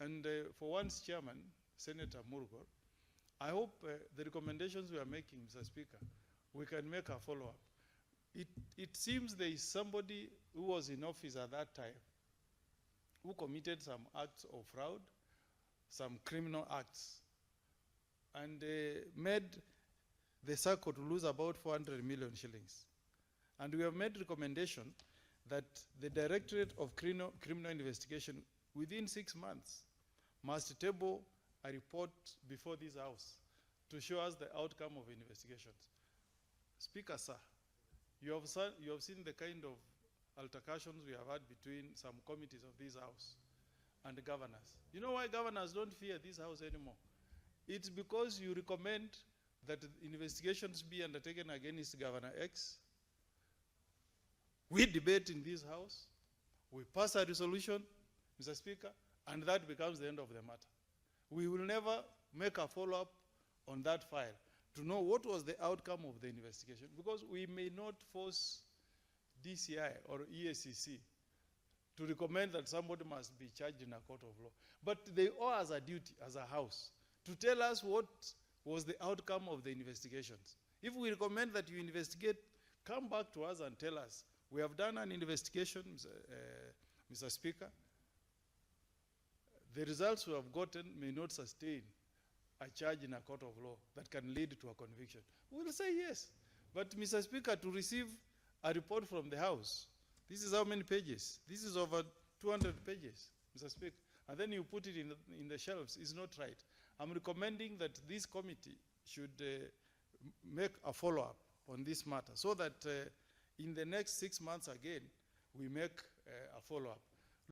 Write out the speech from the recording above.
And for one's chairman, Senator Murgor, I hope the recommendations we are making, Mr. Speaker, we can make a follow-up. It seems there is somebody who was in office at that time who committed some acts of fraud, some criminal acts, and made the circle to lose about 400 million shillings. And we have made recommendation that the Directorate of Criminal Investigation within 6 months must table a report before this House to show us the outcome of investigations. Speaker, sir, you have seen the kind of altercations we have had between some committees of this House and the governors. You know why governors don't fear this House anymore? It's because you recommend that investigations be undertaken against Governor X. We debate in this House, we pass a resolution, Mr. Speaker, and that becomes the end of the matter. We will never make a follow-up on that file to know what was the outcome of the investigation, because we may not force DCI or EACC to recommend that somebody must be charged in a court of law. But they owe us a duty as a House to tell us what was the outcome of the investigations. If we recommend that you investigate, come back to us and tell us, we have done an investigation, Mr. Speaker. The results we have gotten may not sustain a charge in a court of law that can lead to a conviction. We will say yes. But, Mr. Speaker, to receive a report from the House, this is how many pages? This is over 200 pages, Mr. Speaker. And then you put it in the shelves. It's not right. I'm recommending that this committee should make a follow-up on this matter so that in the next 6 months again, we make a follow-up.